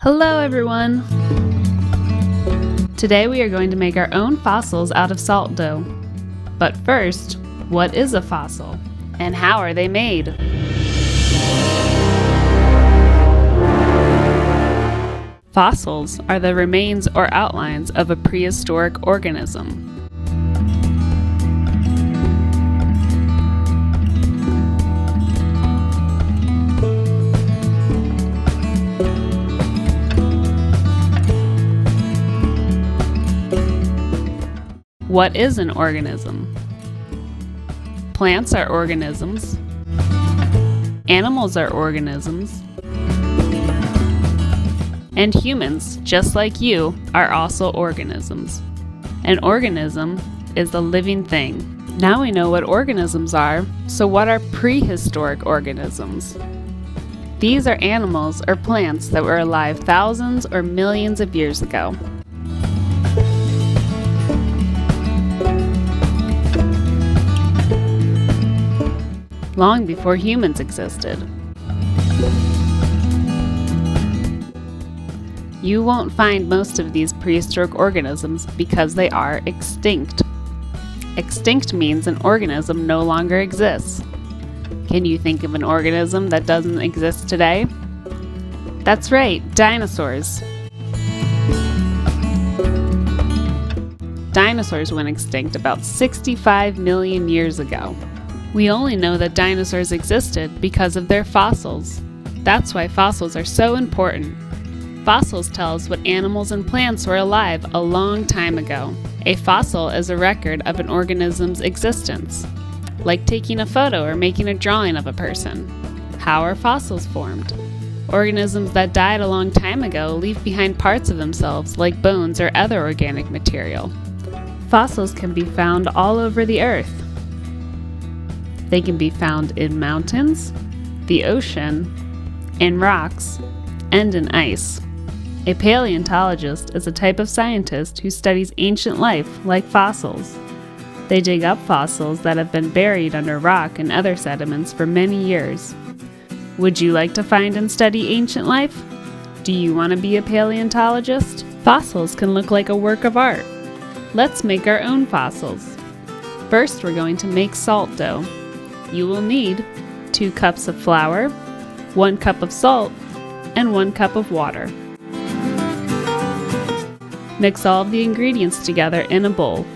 Hello everyone! Today we are going to make our own fossils out of salt dough. But first, what is a fossil? And how are they made? Fossils are the remains or outlines of a prehistoric organism. What is an organism? Plants are organisms. Animals are organisms. And humans, just like you, are also organisms. An organism is a living thing. Now we know what organisms are, so what are prehistoric organisms? These are animals or plants that were alive thousands or millions of years ago. Long before humans existed. You won't find most of these prehistoric organisms because they are extinct. Extinct means an organism no longer exists. Can you think of an organism that doesn't exist today? That's right, dinosaurs. Dinosaurs went extinct about 65 million years ago. We only know that dinosaurs existed because of their fossils. That's why fossils are so important. Fossils tell us what animals and plants were alive a long time ago. A fossil is a record of an organism's existence, like taking a photo or making a drawing of a person. How are fossils formed? Organisms that died a long time ago leave behind parts of themselves, like bones or other organic material. Fossils can be found all over the earth. They can be found in mountains, the ocean, in rocks, and in ice. A paleontologist is a type of scientist who studies ancient life like fossils. They dig up fossils that have been buried under rock and other sediments for many years. Would you like to find and study ancient life? Do you want to be a paleontologist? Fossils can look like a work of art. Let's make our own fossils. First, we're going to make salt dough. You will need 2 cups of flour, 1 cup of salt, and 1 cup of water. Mix all of the ingredients together in a bowl.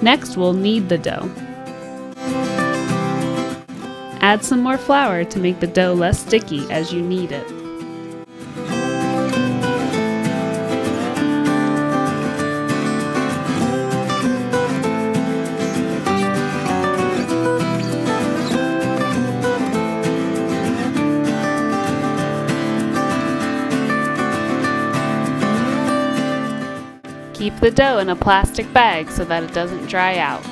Next, we'll knead the dough. Add some more flour to make the dough less sticky as you knead it. Keep the dough in a plastic bag so that it doesn't dry out.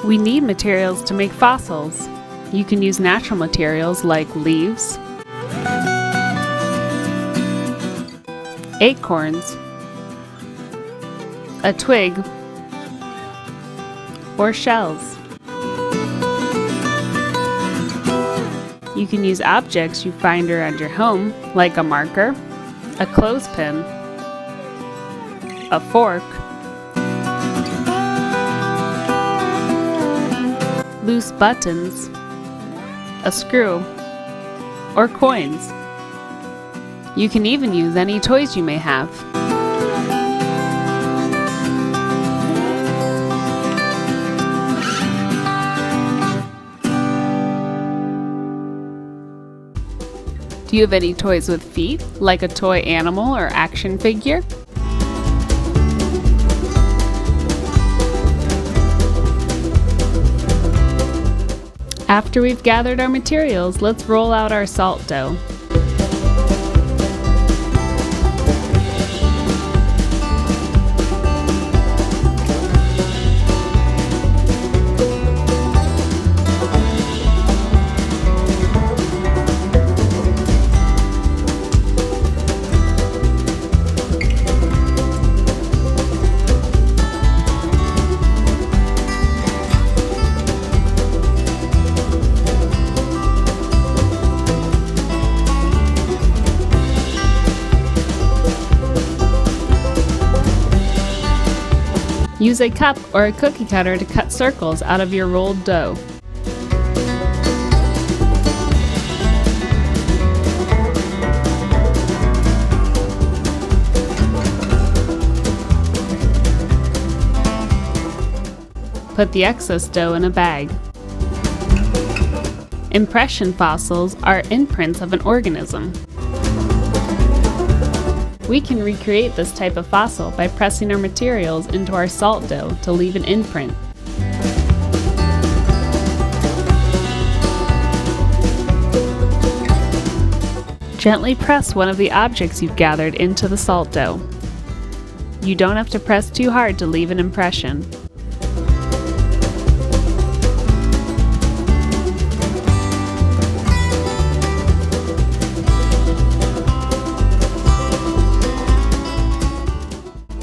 We need materials to make fossils. You can use natural materials like leaves, acorns, a twig, or shells. You can use objects you find around your home, like a marker, a clothespin, a fork, loose buttons, a screw, or coins. You can even use any toys you may have. Do you have any toys with feet, like a toy animal or action figure? After we've gathered our materials, let's roll out our salt dough. Use a cup or a cookie cutter to cut circles out of your rolled dough. Put the excess dough in a bag. Impression fossils are imprints of an organism. We can recreate this type of fossil by pressing our materials into our salt dough to leave an imprint. Gently press one of the objects you've gathered into the salt dough. You don't have to press too hard to leave an impression.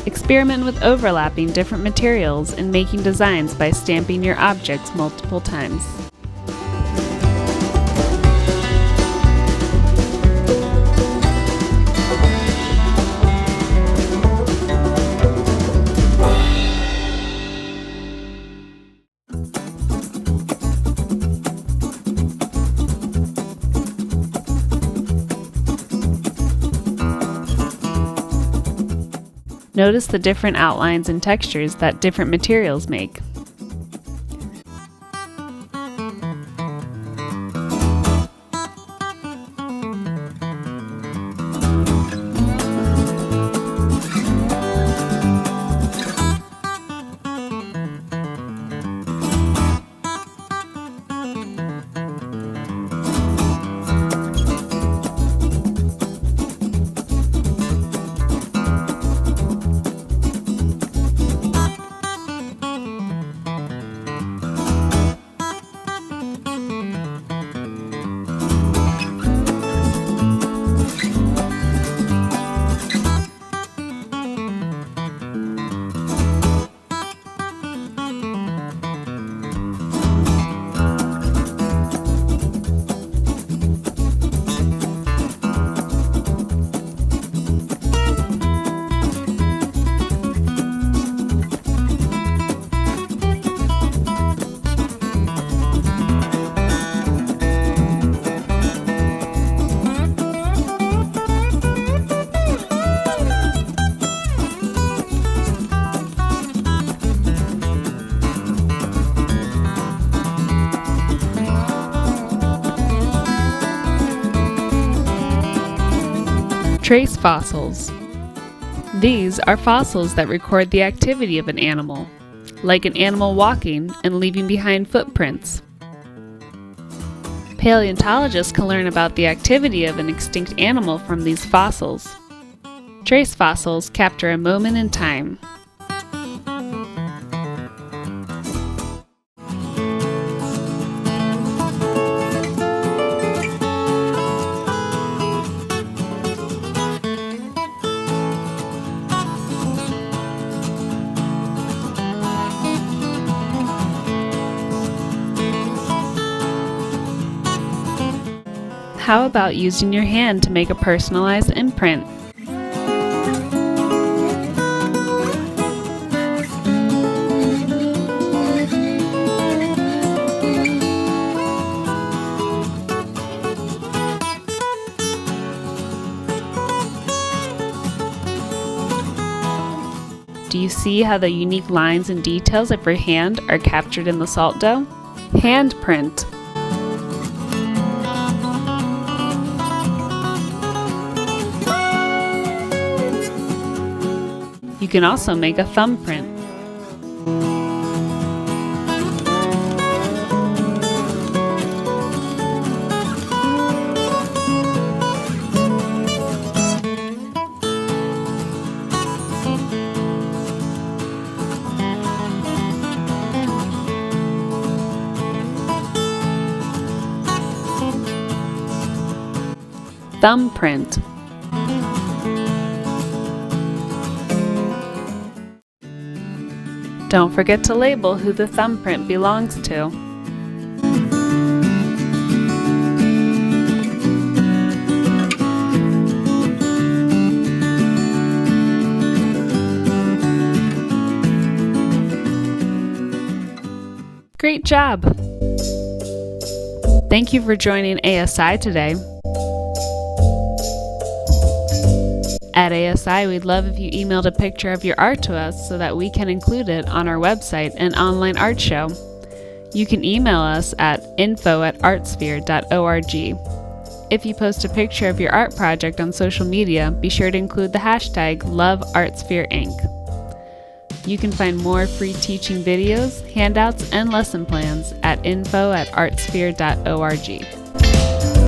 Experiment with overlapping different materials and making designs by stamping your objects multiple times. Notice the different outlines and textures that different materials make. Trace fossils. These are fossils that record the activity of an animal, like an animal walking and leaving behind footprints. Paleontologists can learn about the activity of an extinct animal from these fossils. Trace fossils capture a moment in time. How about using your hand to make a personalized imprint? Do you see how the unique lines and details of your hand are captured in the salt dough? Handprint. You can also make a thumbprint. Thumbprint. Don't forget to label who the thumbprint belongs to. Great job! Thank you for joining ASI today. At ASI, we'd love if you emailed a picture of your art to us so that we can include it on our website and online art show. You can email us at info@artsphere.org. If you post a picture of your art project on social media, be sure to include the hashtag #LoveArtsphereInc. You can find more free teaching videos, handouts, and lesson plans at info@artsphere.org.